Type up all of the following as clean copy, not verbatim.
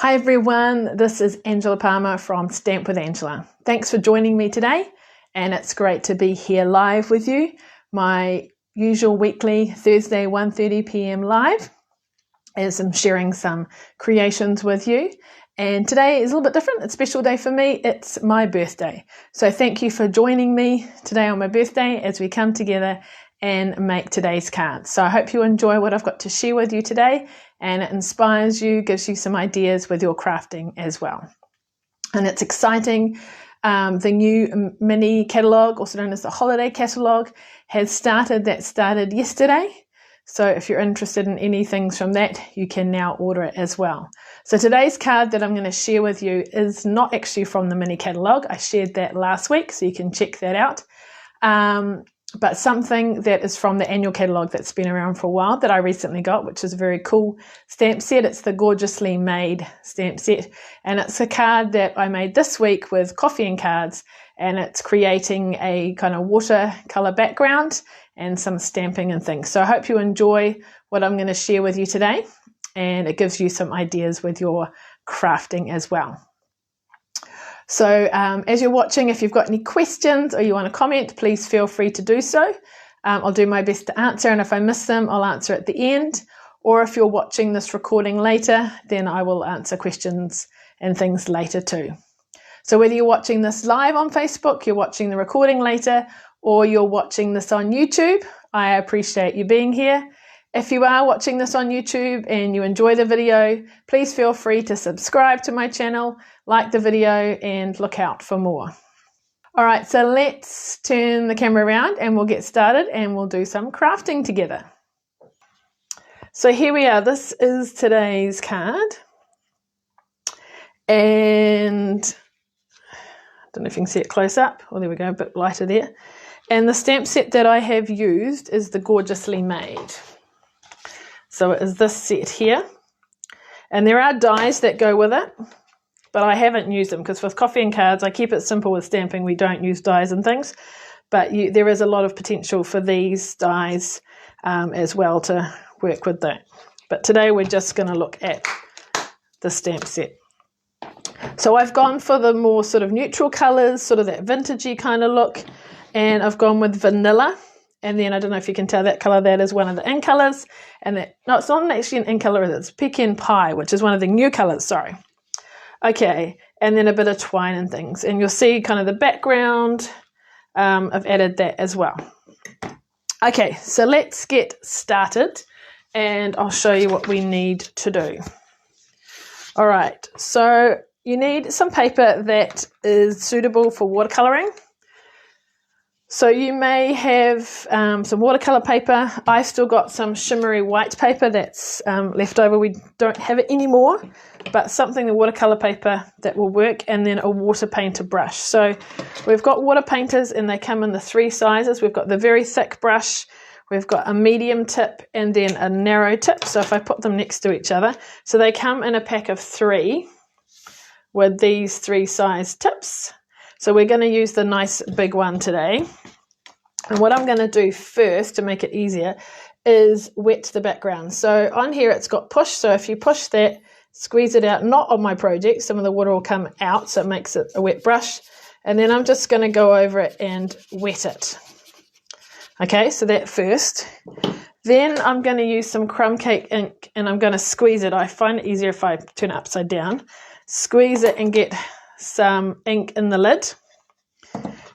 Hi everyone, this is Angela Palmer from Stamp with Angela. Thanks for joining me today, and it's great to be here live with you. My usual weekly Thursday 1:30 p.m. live as I'm sharing some creations with you. And today is a little bit different. It's a special day for me. It's my birthday. So thank you for joining me today on my birthday as we come together and make today's cards. So I hope you enjoy what I've got to share with you today, and it inspires you, gives you some ideas with your crafting as well. And it's exciting. The new mini catalogue, also known as the holiday catalogue, has started. That started yesterday. So if you're interested in any things from that, you can now order it as well. So today's card that I'm going to share with you is not actually from the mini catalogue. I shared that last week, so you can check that out. But something that is from the annual catalogue that's been around for a while that I recently got, which is a very cool stamp set. It's the Gorgeously Made stamp set, and it's a card that I made this week with coffee and cards, and it's creating a kind of watercolour background and some stamping and things. So I hope you enjoy what I'm going to share with you today, and it gives you some ideas with your crafting as well. So as you're watching, if you've got any questions or you want to comment, please feel free to do so. I'll do my best to answer, and if I miss them, I'll answer at the end. Or if you're watching this recording later, then I will answer questions and things later too. So whether you're watching this live on Facebook, you're watching the recording later, or you're watching this on YouTube, I appreciate you being here. If you are watching this on YouTube and you enjoy the video, please feel free to subscribe to my channel, like the video, and look out for more. All right, so let's turn the camera around and we'll get started and we'll do some crafting together. So here we are. This is today's card. And I don't know if you can see it close up. Oh, there we go, a bit lighter there. And the stamp set that I have used is the Gorgeously Made. So it is this set here, and there are dies that go with it, but I haven't used them because with coffee and cards, I keep it simple with stamping. We don't use dies and things, but there is a lot of potential for these dies as well to work with that. But today we're just going to look at the stamp set. So I've gone for the more sort of neutral colours, sort of that vintagey kind of look, and I've gone with vanilla. And then I don't know if you can tell that colour, that is one of the in colours. And that, no, it's not actually an in colour, it's pecan pie, which is one of the new colours, sorry. Okay, and then a bit of twine and things. And you'll see kind of the background. I've added that as well. Okay, so let's get started and I'll show you what we need to do. All right, so you need some paper that is suitable for watercolouring. So you may have some watercolour paper. I've still got some shimmery white paper that's left over. We don't have it anymore, but something, the watercolour paper that will work, and then a water painter brush. So we've got water painters and they come in the three sizes. We've got the very thick brush, we've got a medium tip, and then a narrow tip. So if I put them next to each other, so they come in a pack of 3 with these 3 size tips. So we're going to use the nice big one today. And what I'm going to do first to make it easier is wet the background. So on here it's got push. So if you push that, squeeze it out, not on my project, some of the water will come out, so it makes it a wet brush. And then I'm just going to go over it and wet it. Okay, so that first. Then I'm going to use some crumb cake ink and I'm going to squeeze it. I find it easier if I turn it upside down. Squeeze it and get some ink in the lid,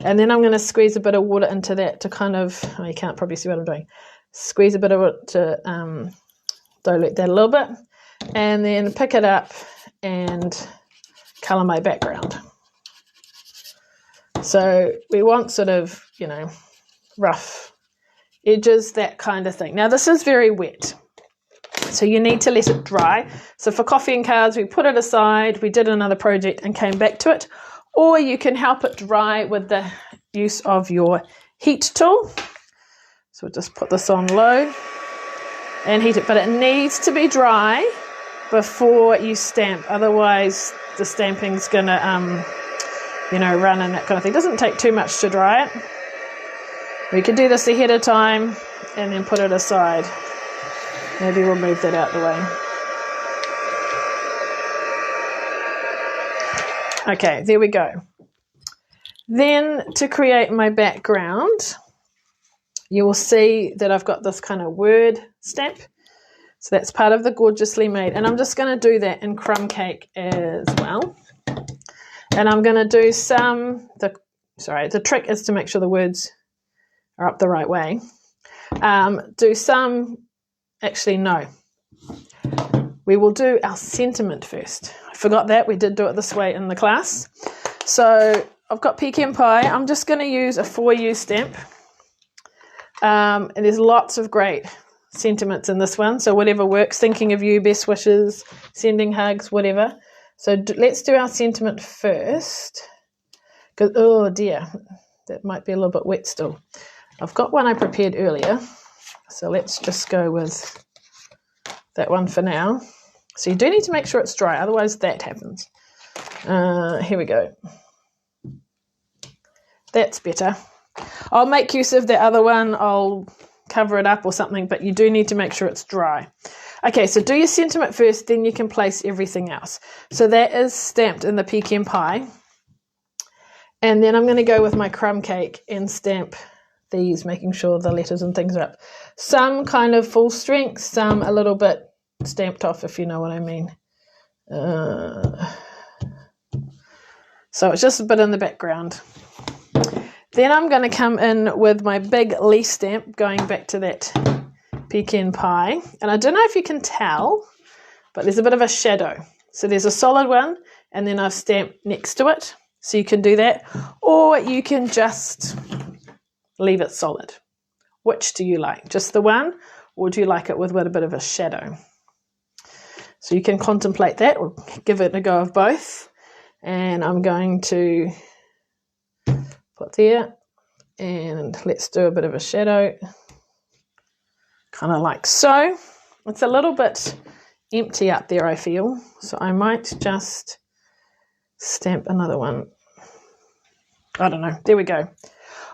and then I'm going to squeeze a bit of water into that to kind of, oh, you can't probably see what I'm doing, squeeze a bit of it to dilute that a little bit, and then pick it up and colour my background. So we want sort of, you know, rough edges, that kind of thing. Now this is very wet, so you need to let it dry. So for coffee and cards, we put it aside, we did another project and came back to it. Or you can help it dry with the use of your heat tool. So we'll just put this on low and heat it. But it needs to be dry before you stamp. Otherwise the stamping's going to, you know, run and that kind of thing. It doesn't take too much to dry it. We could do this ahead of time and then put it aside. Maybe we'll move that out the way. Okay, there we go. Then to create my background, you will see that I've got this kind of word stamp. So that's part of the Gorgeously Made. And I'm just going to do that in crumb cake as well. And I'm going to do some, the trick is to make sure the words are up the right way. Do some, actually no. We will do our sentiment first. I forgot that, we did do it this way in the class. So I've got pecan pie. I'm just going to use a For You stamp. And there's lots of great sentiments in this one. So whatever works, thinking of you, best wishes, sending hugs, whatever. So let's do our sentiment first. Because, oh dear, that might be a little bit wet still. I've got one I prepared earlier. So let's just go with that one for now. So you do need to make sure it's dry, otherwise that happens. Here we go. That's better. I'll make use of the other one. I'll cover it up or something, but you do need to make sure it's dry. Okay, so do your sentiment first, then you can place everything else. So that is stamped in the pecan pie. And then I'm going to go with my crumb cake and stamp these, making sure the letters and things are up. Some kind of full strength, some a little bit stamped off, if you know what I mean. So it's just a bit in the background. Then I'm going to come in with my big leaf stamp, going back to that pecan pie. And I don't know if you can tell, but there's a bit of a shadow. So there's a solid one, and then I've stamped next to it. So you can do that. Or you can just leave it solid. Which do you like? Just the one? Or do you like it with a bit of a shadow? So you can contemplate that or give it a go of both. And I'm going to put there, and let's do a bit of a shadow, kind of like so. It's a little bit empty up there, I feel, so I might just stamp another one. I don't know, there we go.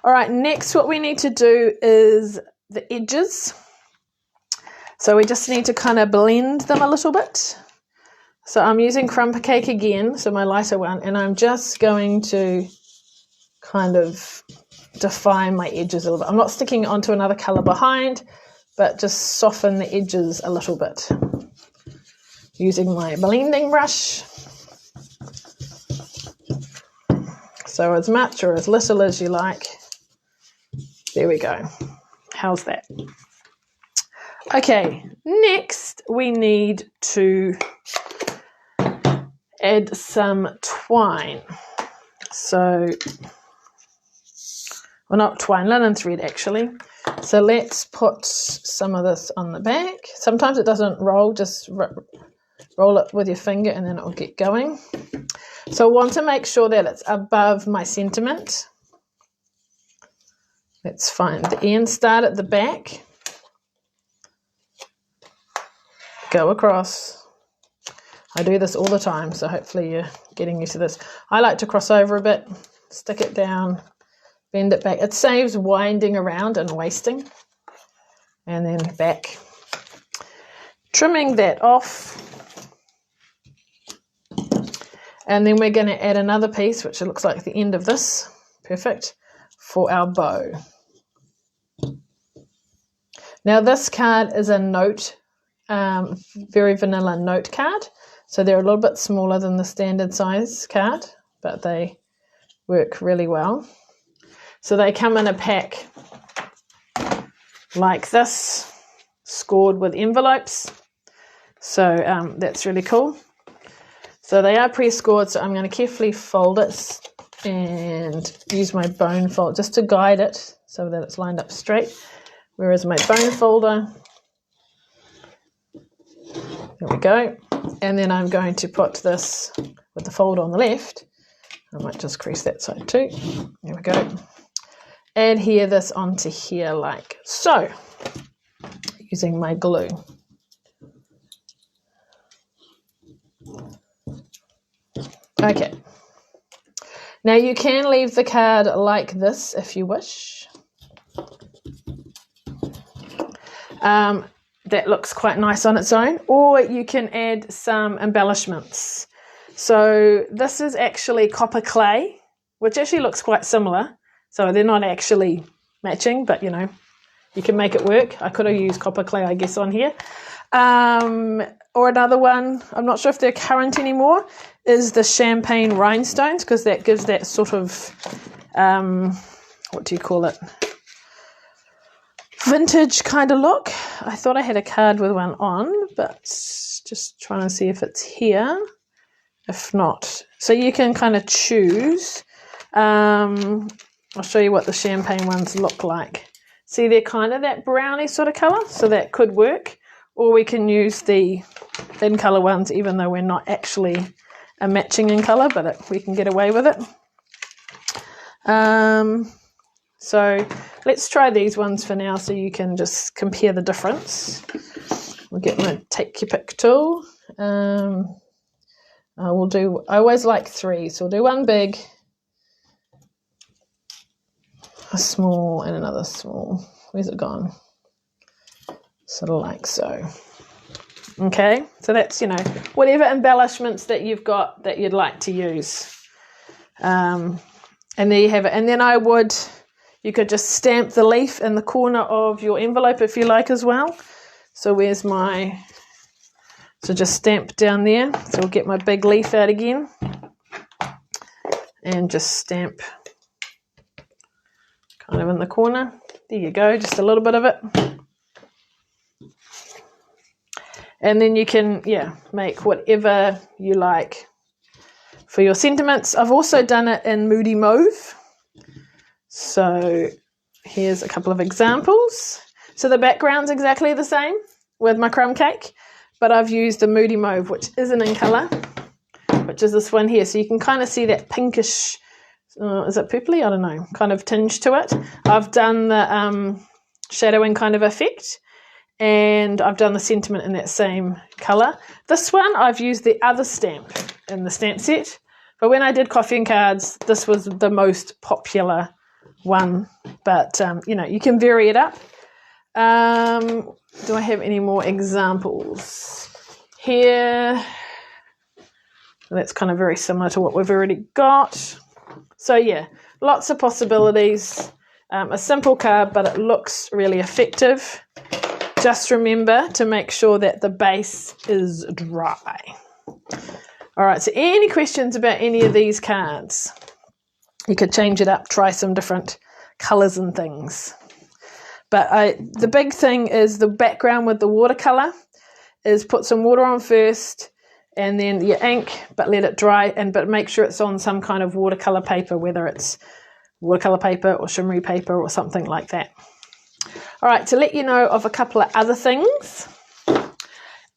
All right, next what we need to do is the edges. So we just need to kind of blend them a little bit. So I'm using crumb cake again, so my lighter one, and I'm just going to kind of define my edges a little bit. I'm not sticking it onto another colour behind, but just soften the edges a little bit using my blending brush. So as much or as little as you like. There we go. How's that? Okay, next we need to add some twine. So, well, not twine, linen thread actually. So let's put some of this on the back. Sometimes it doesn't roll, just roll it with your finger and then it will get going. So I want to make sure that it's above my sentiment. Let's find the end, start at the back, go across. I do this all the time, so hopefully you're getting used to this. I like to cross over a bit, stick it down, bend it back. It saves winding around and wasting. And then back. Trimming that off. And then we're going to add another piece, which looks like the end of this. Perfect. For our bow. Now this card is a note, very vanilla note card. So they're a little bit smaller than the standard size card, but they work really well. So they come in a pack like this, scored with envelopes. So that's really cool. So they are pre-scored, so I'm going to carefully fold it and use my bone fold just to guide it so that it's lined up straight. Whereas my bone folder, there we go. And then I'm going to put this with the folder on the left. I might just crease that side too. There we go. Adhere this onto here like so, using my glue. Okay. Now you can leave the card like this if you wish. That looks quite nice on its own, or you can add some embellishments. So this is actually copper clay, which actually looks quite similar. So they're not actually matching, but you know, you can make it work. I could have used copper clay, I guess, on here. Or another one, I'm not sure if they're current anymore, is the champagne rhinestones, because that gives that sort of, what do you call it? Vintage kind of look. I thought I had a card with one on, but just trying to see if it's here. If not, so you can kind of choose. I'll show you what the champagne ones look like. See, they're kind of that browny sort of colour, so that could work. Or we can use the thin colour ones, even though we're not actually matching in colour, but we can get away with it. So let's try these ones for now, so you can just compare the difference. We'll get my take your pick tool. I always like 3, so we'll do one big, a small, and another small. Where's it gone? Sort of like so. Okay, so that's, you know, whatever embellishments that you've got that you'd like to use. And there you have it. And then you could just stamp the leaf in the corner of your envelope if you like as well. So so just stamp down there. So we'll get my big leaf out again and just stamp kind of in the corner. There you go, just a little bit of it. And then you can, make whatever you like for your sentiments. I've also done it in Moody Mauve. So here's a couple of examples. So the background's exactly the same with my crumb cake, but I've used the Moody Mauve, which isn't in colour, which is this one here. So you can kind of see that pinkish, is it purpley? I don't know, kind of tinge to it. I've done the shadowing kind of effect, and I've done the sentiment in that same colour. This one, I've used the other stamp in the stamp set, but when I did coffee and cards, this was the most popular one, but you know, you can vary it up. Do I have any more examples here? That's kind of very similar to what we've already got. So yeah, lots of possibilities. A simple card, but it looks really effective. Just remember to make sure that the base is dry. All right, so any questions about any of these cards? You could change it up, try some different colours and things. But the big thing is the background with the watercolour is put some water on first and then your ink, but let it dry, but make sure it's on some kind of watercolour paper, whether it's watercolour paper or shimmery paper or something like that. All right, to let you know of a couple of other things.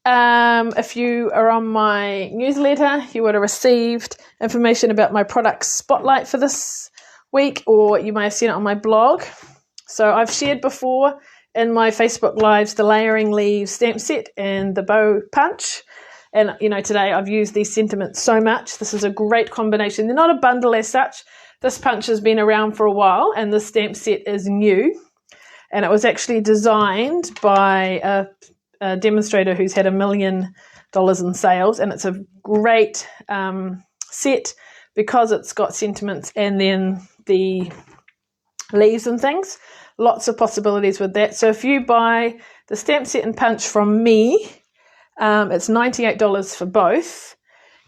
If you are on my newsletter, you would have received information about my product spotlight for this week, or you may have seen it on my blog. So I've shared before in my Facebook Lives the layering leaves stamp set and the bow punch. And, you know, today I've used these sentiments so much. This is a great combination. They're not a bundle as such. This punch has been around for a while, and the stamp set is new. And it was actually designed by a demonstrator who's had $1 million in sales. And it's a great set because it's got sentiments and then the leaves and things. Lots of possibilities with that. So if you buy the stamp set and punch from me, it's $98 for both,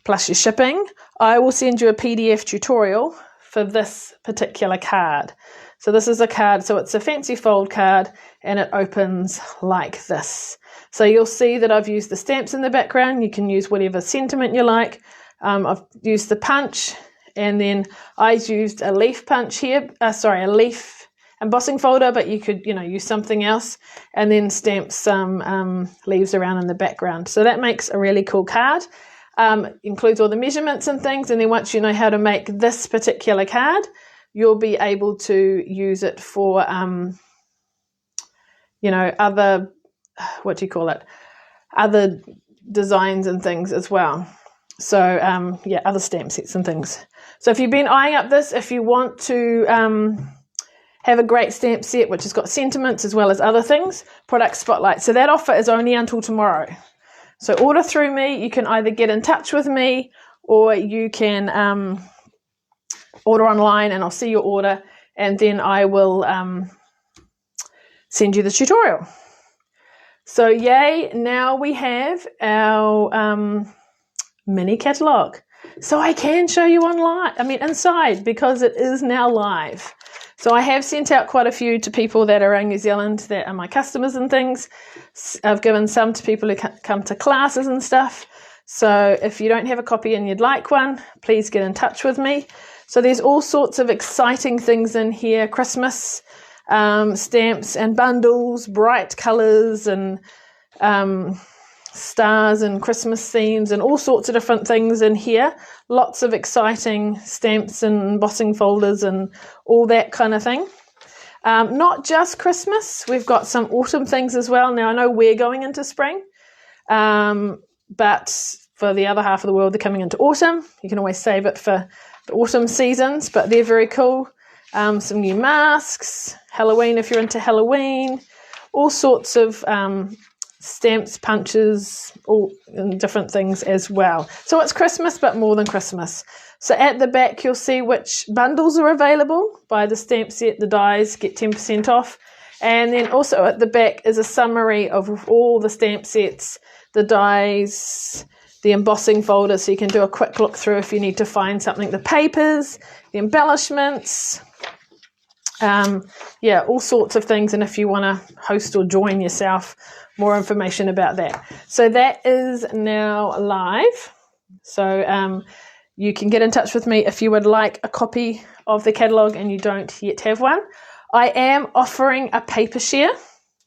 plus your shipping. I will send you a PDF tutorial for this particular card. So this is a card, so it's a fancy fold card, and it opens like this. So you'll see that I've used the stamps in the background. You can use whatever sentiment you like. I've used the punch, and then I used a leaf punch here, a leaf embossing folder, but you could, use something else, and then stamp some leaves around in the background. So that makes a really cool card. Includes all the measurements and things, and then once you know how to make this particular card, you'll be able to use it for, other, other designs and things as well. So, other stamp sets and things. So if you've been eyeing up this, if you want to have a great stamp set, which has got sentiments as well as other things, product spotlight. So that offer is only until tomorrow. So order through me. You can either get in touch with me, or you can order online and I'll see your order and then I will send you the tutorial. So yay, now we have our mini catalogue. So I can show you inside, because it is now live. So I have sent out quite a few to people that are in New Zealand that are my customers and things. I've given some to people who come to classes and stuff. So if you don't have a copy and you'd like one, please get in touch with me. So there's all sorts of exciting things in here. Christmas stamps and bundles, bright colours and stars and Christmas themes and all sorts of different things in here. Lots of exciting stamps and embossing folders and all that kind of thing. Not just Christmas, we've got some autumn things as well. Now I know we're going into spring, but for the other half of the world they're coming into autumn. You can always save it for the autumn seasons, but they're very cool. Some new masks, Halloween if you're into Halloween, all sorts of stamps, punches, all different things as well. So it's Christmas, but more than Christmas. So at the back you'll see which bundles are available. Buy the stamp set, the dies, get 10% off. And then also at the back is a summary of all the stamp sets, the dies, the embossing folder, so you can do a quick look through if you need to find something, the papers, the embellishments, all sorts of things. And if you want to host or join yourself, more information about that. So that is now live. So you can get in touch with me if you would like a copy of the catalogue and you don't yet have one. I am offering a paper share.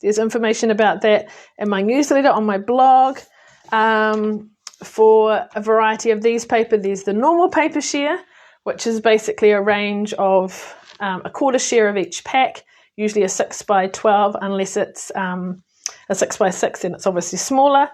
There's information about that in my newsletter on my blog. For a variety of these paper, there's the normal paper share, which is basically a range of a quarter share of each pack, usually a 6x12, unless it's a 6x6, then it's obviously smaller.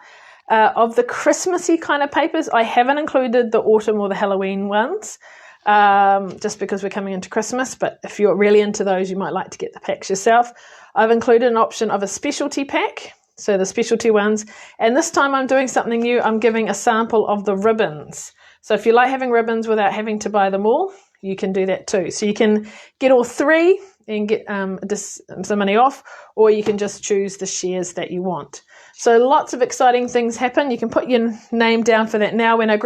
Of the Christmassy kind of papers, I haven't included the autumn or the Halloween ones, just because we're coming into Christmas, but if you're really into those, you might like to get the packs yourself. I've included an option of a specialty pack, so the specialty ones, and this time I'm doing something new. I'm giving a sample of the ribbons. So if you like having ribbons without having to buy them all, you can do that too. So you can get all three and get some money off, or you can just choose the shares that you want. So lots of exciting things happen. You can put your name down for that now. When I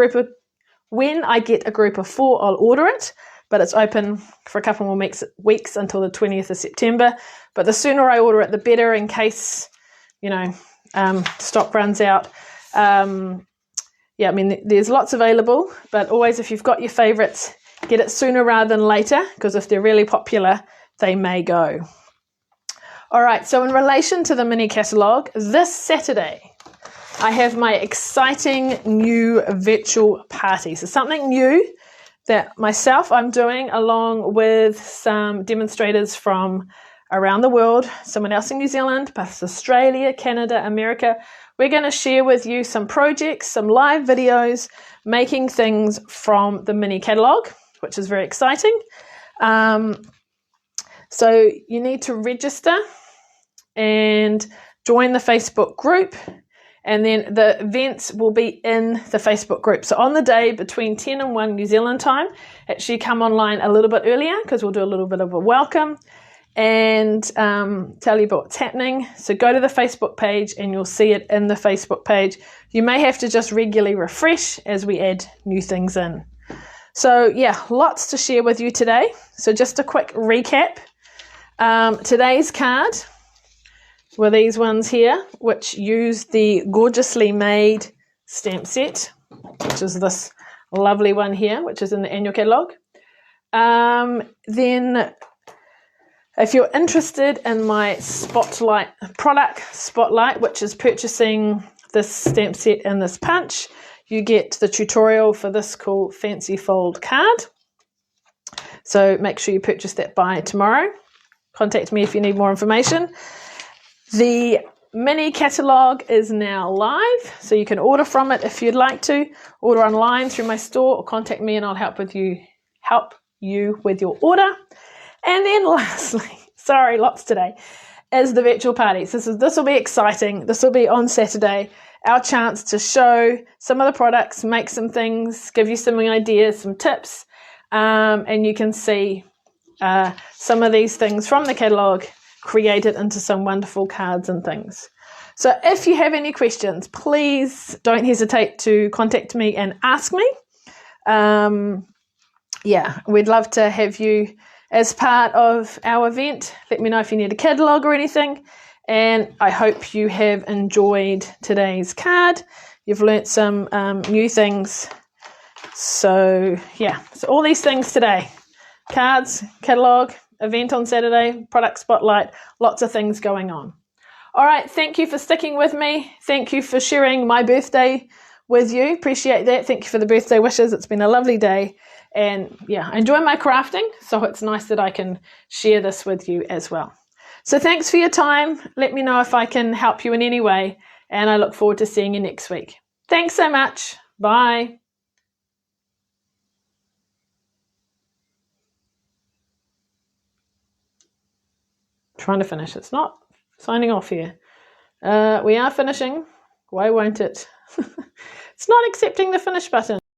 get a group of 4, I'll order it, but it's open for a couple more weeks until the 20th of September. But the sooner I order it, the better, in case stock runs out. There's lots available, but always, if you've got your favourites, get it sooner rather than later, because if they're really popular, they may go. All right, so in relation to the mini catalogue, this Saturday, I have my exciting new virtual party. So something new that I'm doing along with some demonstrators from around the world, someone else in New Zealand, plus Australia, Canada, America. We're going to share with you some projects, some live videos, making things from the mini catalogue, which is very exciting. So you need to register and join the Facebook group, and then the events will be in the Facebook group. So on the day between 10 and 1 New Zealand time, actually come online a little bit earlier, because we'll do a little bit of a welcome and tell you about what's happening. So go to the Facebook page and you'll see it in the Facebook page. You may have to just regularly refresh as we add new things in. So yeah, lots to share with you today. So just a quick recap. Today's card were these ones here, which use the gorgeously made stamp set, which is this lovely one here, which is in the annual catalogue. Then if you're interested in my product spotlight, which is purchasing this stamp set and this punch, you get the tutorial for this cool fancy fold card. So make sure you purchase that by tomorrow. Contact me if you need more information. The mini catalogue is now live, so you can order from it if you'd like to. Order online through my store, or contact me and I'll help you with your order. And then lastly, sorry, lots today, is the virtual parties. This will be exciting. This will be on Saturday. our chance to show some of the products, make some things, give you some ideas, some tips, and you can see some of these things from the catalogue created into some wonderful cards and things. So if you have any questions, please don't hesitate to contact me and ask me. Yeah, we'd love to have you as part of our event. Let me know if you need a catalogue or anything. And I hope you have enjoyed today's card. You've learnt some new things. So yeah, so all these things today. Cards, catalogue, event on Saturday, product spotlight, lots of things going on. All right, thank you for sticking with me. Thank you for sharing my birthday with you. Appreciate that. Thank you for the birthday wishes. It's been a lovely day. And yeah, I enjoy my crafting, so it's nice that I can share this with you as well. So thanks for your time. Let me know if I can help you in any way, and I look forward to seeing you next week. Thanks so much. Bye. Trying to finish. It's not signing off here. We are finishing. Why won't it? It's not accepting the finish button.